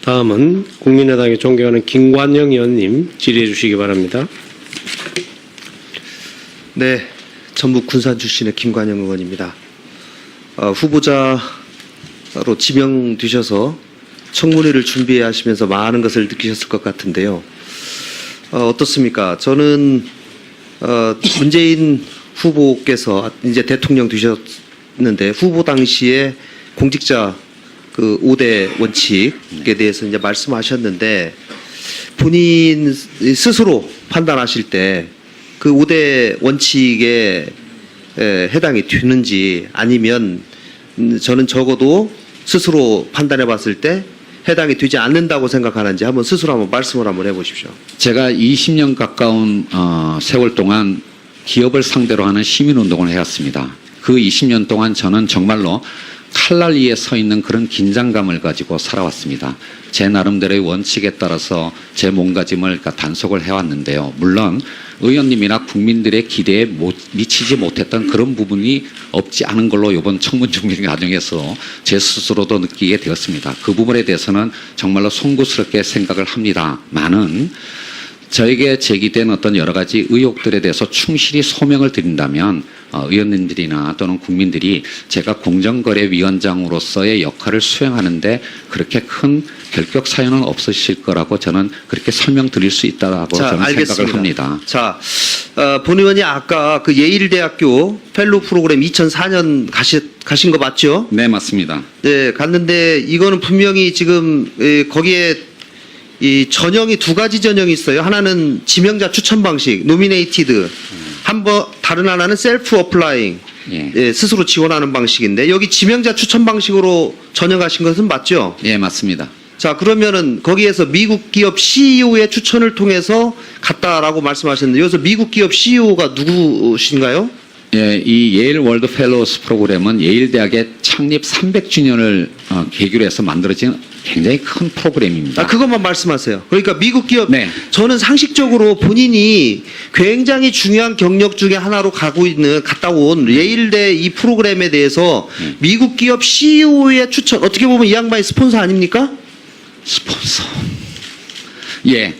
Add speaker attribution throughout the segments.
Speaker 1: 다음은 국민의당이 존경하는 김관영 의원님 질의해 주시기 바랍니다.
Speaker 2: 네, 전북 군산 출신의 김관영 의원입니다. 후보자로 지명되셔서 청문회를 준비해 하시면서 많은 것을 느끼셨을 것 같은데요. 어떻습니까? 저는 문재인 후보께서 이제 대통령 되셨는데 후보 당시에 공직자 그 5대 원칙에 대해서 이제 말씀하셨는데 본인 스스로 판단하실 때 그 5대 원칙에 해당이 되는지 아니면 저는 적어도 스스로 판단해 봤을 때 해당이 되지 않는다고 생각하는지 한번 스스로 한번 말씀을 한번 해보십시오.
Speaker 3: 제가 20년 가까운 세월 동안 기업을 상대로 하는 시민운동을 해왔습니다. 그 20년 동안 저는 정말로 칼날 위에 서 있는 그런 긴장감을 가지고 살아왔습니다. 제 나름대로의 원칙에 따라서 제 몸가짐을 단속을 해왔는데요. 물론 의원님이나 국민들의 기대에 미치지 못했던 그런 부분이 없지 않은 걸로 이번 청문 준비 과정에서 제 스스로도 느끼게 되었습니다. 그 부분에 대해서는 정말로 송구스럽게 생각을 합니다만은 저에게 제기된 어떤 여러 가지 의혹들에 대해서 충실히 소명을 드린다면 의원님들이나 또는 국민들이 제가 공정거래위원장으로서의 역할을 수행하는데 그렇게 큰 결격 사유는 없으실 거라고 저는 그렇게 설명드릴 수 있다고 저는
Speaker 2: 알겠습니다.
Speaker 3: 생각을 합니다.
Speaker 2: 자, 본 의원이 아까 그 예일대학교 펠로우 프로그램 2004년 가신 거 맞죠?
Speaker 3: 네, 맞습니다.
Speaker 2: 네, 갔는데 이거는 분명히 지금 거기에 이 전형이 두 가지 전형이 있어요. 하나는 지명자 추천 방식, 노미네이티드. 다른 하나는 셀프 어플라잉,
Speaker 3: 예.
Speaker 2: 스스로 지원하는 방식인데 여기 지명자 추천 방식으로 전형하신 것은 맞죠?
Speaker 3: 예, 맞습니다.
Speaker 2: 자, 그러면은 거기에서 미국 기업 CEO의 추천을 통해서 갔다라고 말씀하셨는데 여기서 미국 기업 CEO가 누구신가요?
Speaker 3: 예, 이 예일 월드 펠로우스 프로그램은 예일 대학의 창립 300주년을 계기로 해서 만들어진 굉장히 큰 프로그램입니다.
Speaker 2: 그것만 말씀하세요. 그러니까 미국 기업,
Speaker 3: 네.
Speaker 2: 저는 상식적으로 본인이 굉장히 중요한 경력 중에 하나로 갔다 온 예일대 이 프로그램에 대해서 미국 기업 CEO의 추천, 어떻게 보면 이 양반이 스폰서 아닙니까?
Speaker 3: 스폰서. 예.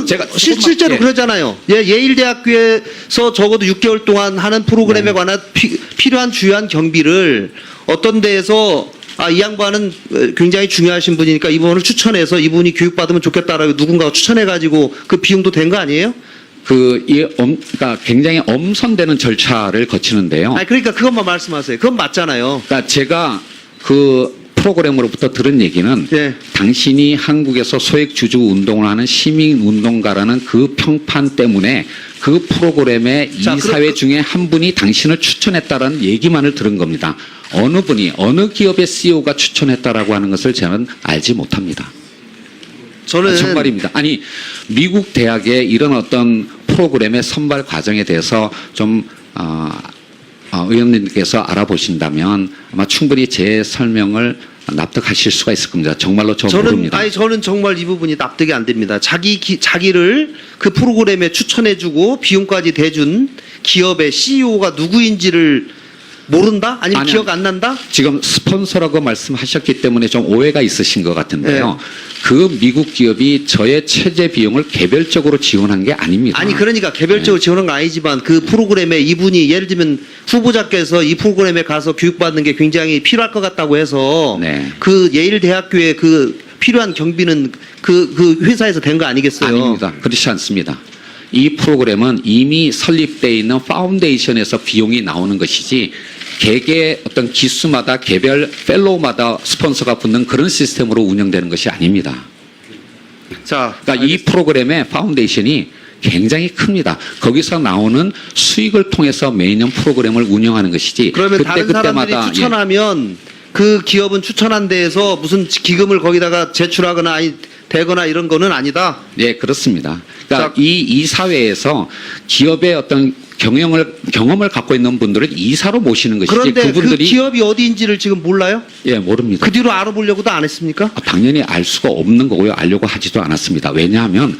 Speaker 2: 제가 실제로
Speaker 3: 예.
Speaker 2: 그러잖아요. 예일대학교에서 적어도 6개월 동안 하는 프로그램에 관한 필요한 주요한 경비를 어떤 데에서 이 양반은 굉장히 중요하신 분이니까 이분을 추천해서 이분이 교육받으면 좋겠다라고 누군가가 추천해가지고 그 비용도 된 거 아니에요?
Speaker 3: 그러니까 굉장히 엄선되는 절차를 거치는데요.
Speaker 2: 그러니까 그것만 말씀하세요. 그건 맞잖아요.
Speaker 3: 그러니까 제가 그 프로그램으로부터 들은 얘기는
Speaker 2: 예.
Speaker 3: 당신이 한국에서 소액주주 운동을 하는 시민운동가라는 그 평판 때문에 그 프로그램의 이사회 중에 한 분이 당신을 추천했다라는 얘기만을 들은 겁니다. 어느 분이 어느 기업의 CEO가 추천했다라고 하는 것을 저는 알지 못합니다.
Speaker 2: 저는
Speaker 3: 정말입니다. 아니 미국 대학의 이런 어떤 프로그램의 선발 과정에 대해서 좀 의원님께서 알아보신다면 아마 충분히 제 설명을 납득하실 수가 있을 겁니다. 정말로 모릅니다.
Speaker 2: 저는 정말 이 부분이 납득이 안 됩니다. 자기를 그 프로그램에 추천해주고 비용까지 대준 기업의 CEO가 누구인지를 모른다? 아니면 기억 안 난다?
Speaker 3: 지금 스폰서라고 말씀하셨기 때문에 좀 오해가 있으신 것 같은데요.
Speaker 2: 네.
Speaker 3: 그 미국 기업이 저의 체제 비용을 개별적으로 지원한 게 아닙니다.
Speaker 2: 그러니까 개별적으로 지원한 건 아니지만 그 프로그램에 이분이 예를 들면 후보자께서 이 프로그램에 가서 교육받는 게 굉장히 필요할 것 같다고 해서
Speaker 3: 네.
Speaker 2: 그 예일대학교에 그 필요한 경비는 그 회사에서 된 거 아니겠어요?
Speaker 3: 아닙니다. 그렇지 않습니다. 이 프로그램은 이미 설립되어 있는 파운데이션에서 비용이 나오는 것이지 개개 어떤 기수마다 개별 펠로우마다 스폰서가 붙는 그런 시스템으로 운영되는 것이 아닙니다.
Speaker 2: 자,
Speaker 3: 그러니까 이 프로그램의 파운데이션이 굉장히 큽니다. 거기서 나오는 수익을 통해서 매년 프로그램을 운영하는 것이지
Speaker 2: 그러면 다른 사람들이 추천하면 그 기업은 추천한 데에서 무슨 기금을 거기다가 제출하거나 되거나 이런 거는 아니다.
Speaker 3: 네, 그렇습니다. 그러니까 이 사회에서 기업의 어떤 경험을 갖고 있는 분들을 이사로 모시는 것이지
Speaker 2: 그런데
Speaker 3: 그분들이
Speaker 2: 그 기업이 어디인지를 지금 몰라요?
Speaker 3: 예, 모릅니다.
Speaker 2: 그 뒤로 알아보려고도 안 했습니까?
Speaker 3: 당연히 알 수가 없는 거고요. 알려고 하지도 않았습니다. 왜냐하면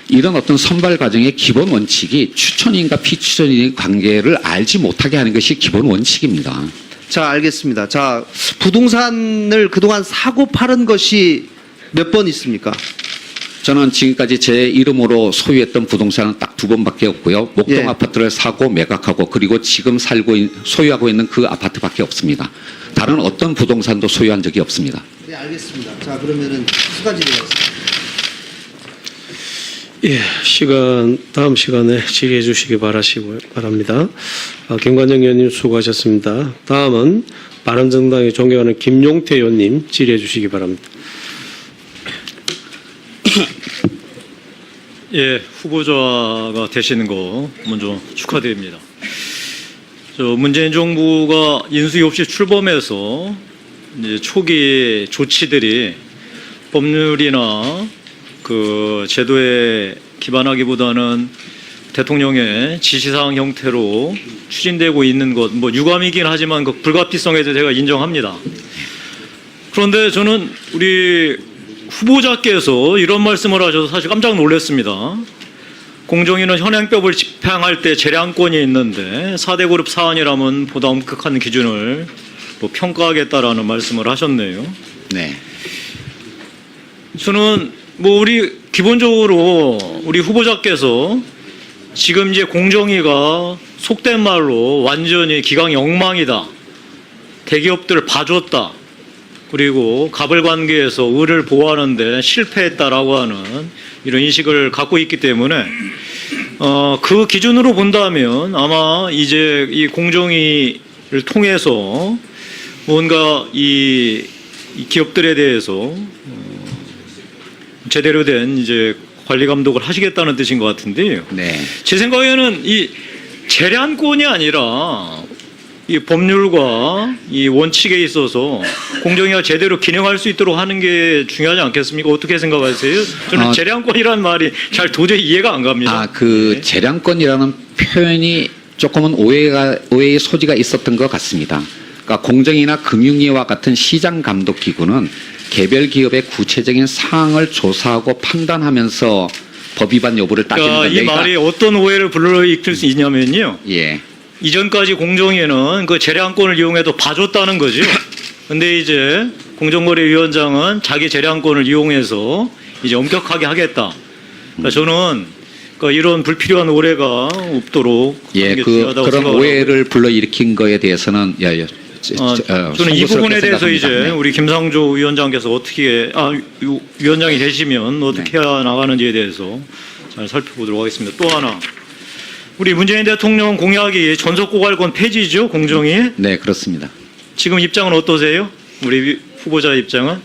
Speaker 3: 이런 어떤 선발 과정의 기본 원칙이 추천인과 피추천인의 관계를 알지 못하게 하는 것이 기본 원칙입니다.
Speaker 2: 자, 알겠습니다. 자, 부동산을 그동안 사고 파는 것이 몇 번 있습니까?
Speaker 3: 저는 지금까지 제 이름으로 소유했던 부동산은 딱 2번밖에 없고요. 목동
Speaker 2: 예.
Speaker 3: 아파트를 사고 매각하고 그리고 지금 소유하고 있는 그 아파트밖에 없습니다. 다른 어떤 부동산도 소유한 적이 없습니다.
Speaker 2: 네, 알겠습니다. 자, 그러면은 수가 진행하겠습니다.
Speaker 1: 예, 다음 시간에 질의해 주시기 바랍니다. 김관영 의원님 수고하셨습니다. 다음은 바른정당의 존경하는 김용태 의원님 질의해 주시기 바랍니다.
Speaker 4: 예, 후보자가 되시는 거 먼저 축하드립니다. 문재인 정부가 인수위 없이 출범해서 이제 초기 조치들이 법률이나 그 제도에 기반하기보다는 대통령의 지시사항 형태로 추진되고 있는 것, 뭐 유감이긴 하지만 그 불가피성에 대해서 제가 인정합니다. 그런데 저는 우리 후보자께서 이런 말씀을 하셔서 사실 깜짝 놀랐습니다. 공정위는 현행법을 집행할 때 재량권이 있는데 4대 그룹 사안이라면 보다 엄격한 기준을 평가하겠다라는 말씀을 하셨네요.
Speaker 3: 네.
Speaker 4: 저는 우리 기본적으로 우리 후보자께서 지금 이제 공정위가 속된 말로 완전히 기강이 엉망이다. 대기업들을 봐줬다. 그리고 가불관계에서 의를 보호하는데 실패했다라고 하는 이런 인식을 갖고 있기 때문에 그 기준으로 본다면 아마 이제 이 공정위를 통해서 뭔가 이 기업들에 대해서 제대로 된 이제 관리 감독을 하시겠다는 뜻인 것 같은데요.
Speaker 3: 네.
Speaker 4: 제 생각에는 이 재량권이 아니라 이 법률과 이 원칙에 있어서 공정위가 제대로 기능할 수 있도록 하는 게 중요하지 않겠습니까? 어떻게 생각하세요? 저는 재량권이라는 말이 잘 도저히 이해가 안 갑니다.
Speaker 3: 그
Speaker 4: 네.
Speaker 3: 재량권이라는 표현이 조금은 오해의 소지가 있었던 것 같습니다. 그러니까 공정위나 금융위와 같은 시장 감독 기구는 개별 기업의 구체적인 사항을 조사하고 판단하면서 법 위반 여부를 따지는 건데
Speaker 4: 이 말이 어떤 오해를 불러일으킬 수 있냐면요.
Speaker 3: 예.
Speaker 4: 이전까지 공정위는 그 재량권을 이용해도 봐줬다는 거죠. 근데 이제 공정거래위원장은 자기 재량권을 이용해서 이제 엄격하게 하겠다. 그러니까 저는 이런 불필요한 오해가 없도록
Speaker 3: 예,
Speaker 4: 하는 게 중요하다고
Speaker 3: 그런
Speaker 4: 생각을
Speaker 3: 오해를 불러일으킨 거에 대해서는
Speaker 4: 저는 이 부분에 대해서
Speaker 3: 생각합니다.
Speaker 4: 이제
Speaker 3: 네.
Speaker 4: 우리 김상조 위원장께서 어떻게 위원장이 되시면 어떻게 해 나가는지에 대해서 잘 살펴보도록 하겠습니다. 또 하나 우리 문재인 대통령 공약이 전속고발권 폐지죠, 공정위.
Speaker 3: 네, 그렇습니다.
Speaker 4: 지금 입장은 어떠세요? 우리 후보자 입장은?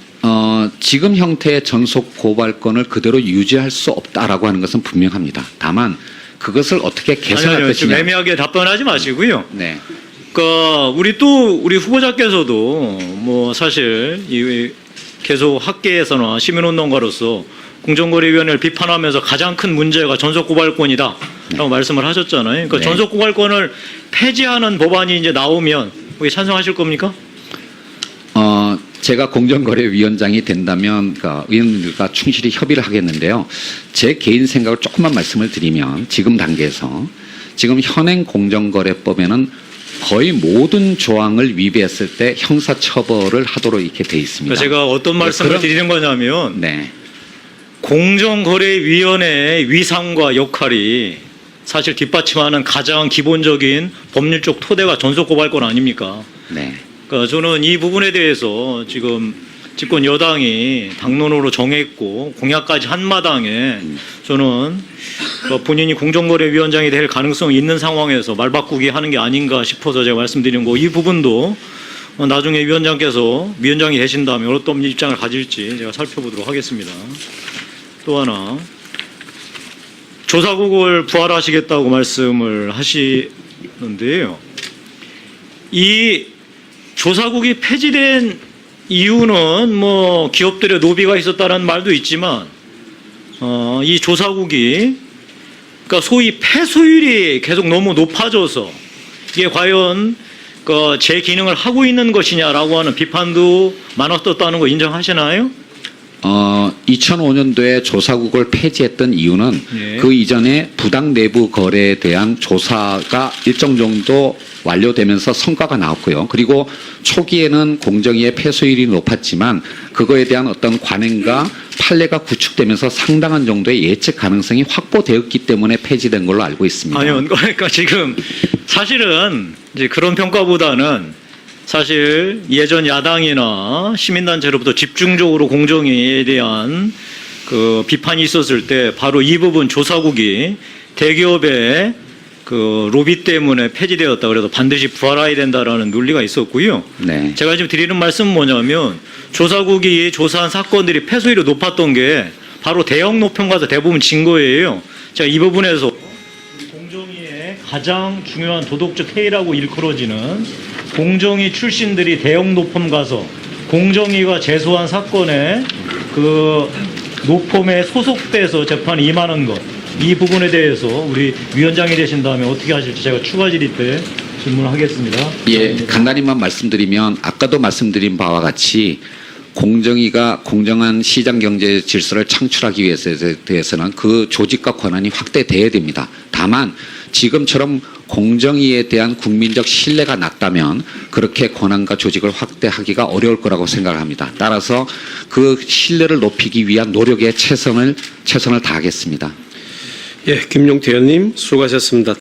Speaker 3: 지금 형태의 전속 고발권을 그대로 유지할 수 없다라고 하는 것은 분명합니다. 다만 그것을 어떻게 개선할
Speaker 4: 아니요, 좀
Speaker 3: 것이냐.
Speaker 4: 애매하게 답변하지 마시고요.
Speaker 3: 네.
Speaker 4: 우리 후보자께서도 사실 계속 학계에서나 시민운동가로서 공정거래위원회를 비판하면서 가장 큰 문제가 전속고발권이다라고 말씀을 하셨잖아요. 그러니까
Speaker 3: 네.
Speaker 4: 전속고발권을 폐지하는 법안이 이제 나오면 거기 찬성하실 겁니까?
Speaker 3: 제가 공정거래위원장이 된다면 의원님들과 충실히 협의를 하겠는데요. 제 개인 생각을 조금만 말씀을 드리면 지금 단계에서 지금 현행 공정거래법에는 거의 모든 조항을 위배했을 때 형사처벌을 하도록 이렇게 돼 있습니다.
Speaker 4: 그러니까 제가 어떤 말씀을 드리는 거냐면
Speaker 3: 네.
Speaker 4: 공정거래위원회의 위상과 역할이 사실 뒷받침하는 가장 기본적인 법률적 토대가 전속고발권 아닙니까?
Speaker 3: 네.
Speaker 4: 그러니까 저는 이 부분에 대해서 지금 집권 여당이 당론으로 정했고 공약까지 한 마당에 저는 본인이 공정거래위원장이 될 가능성이 있는 상황에서 말 바꾸기 하는 게 아닌가 싶어서 제가 말씀드린 거, 이 부분도 나중에 위원장이 되신다면 어떤 입장을 가질지 제가 살펴보도록 하겠습니다. 또 하나, 조사국을 부활하시겠다고 말씀을 하시는데요. 이 조사국이 폐지된 이유는 기업들의 노비가 있었다는 말도 있지만 이 조사국이 그러니까 소위 폐소율이 계속 너무 높아져서 이게 과연 제 기능을 하고 있는 것이냐라고 하는 비판도 많았었다는 거 인정하시나요?
Speaker 3: 2005년도에 조사국을 폐지했던 이유는
Speaker 4: 예.
Speaker 3: 그 이전에 부당 내부 거래에 대한 조사가 일정 정도 완료되면서 성과가 나왔고요. 그리고 초기에는 공정위의 패소율이 높았지만 그거에 대한 어떤 관행과 판례가 구축되면서 상당한 정도의 예측 가능성이 확보되었기 때문에 폐지된 걸로 알고 있습니다.
Speaker 4: 아니요, 그러니까 지금 사실은 이제 그런 평가보다는 사실 예전 야당이나 시민단체로부터 집중적으로 공정위에 대한 그 비판이 있었을 때 바로 이 부분 조사국이 대기업의 그 로비 때문에 폐지되었다 그래서 반드시 부활해야 된다라는 논리가 있었고요.
Speaker 3: 네.
Speaker 4: 제가 지금 드리는 말씀은 뭐냐면 조사국이 조사한 사건들이 패소율이 높았던 게 바로 대형 노평가서 대부분 진 거예요. 제가 이 부분에서 공정위의 가장 중요한 도덕적 해이라고 일컬어지는 공정위 출신들이 대형 노펌 가서 공정위가 제소한 사건에 그 노펌에 소속돼서 재판이 임하는 것, 이 부분에 대해서 우리 위원장이 되신 다음에 어떻게 하실지 제가 추가 질의 때 질문하겠습니다.
Speaker 3: 예, 간단히만 말씀드리면 아까도 말씀드린 바와 같이 공정위가 공정한 시장 경제 질서를 창출하기 위해서는 그 조직과 권한이 확대돼야 됩니다. 다만 지금처럼 공정위에 대한 국민적 신뢰가 낮다면 그렇게 권한과 조직을 확대하기가 어려울 거라고 생각합니다. 따라서 그 신뢰를 높이기 위한 노력에 최선을 다하겠습니다.
Speaker 1: 예, 김용태 의원님 수고하셨습니다.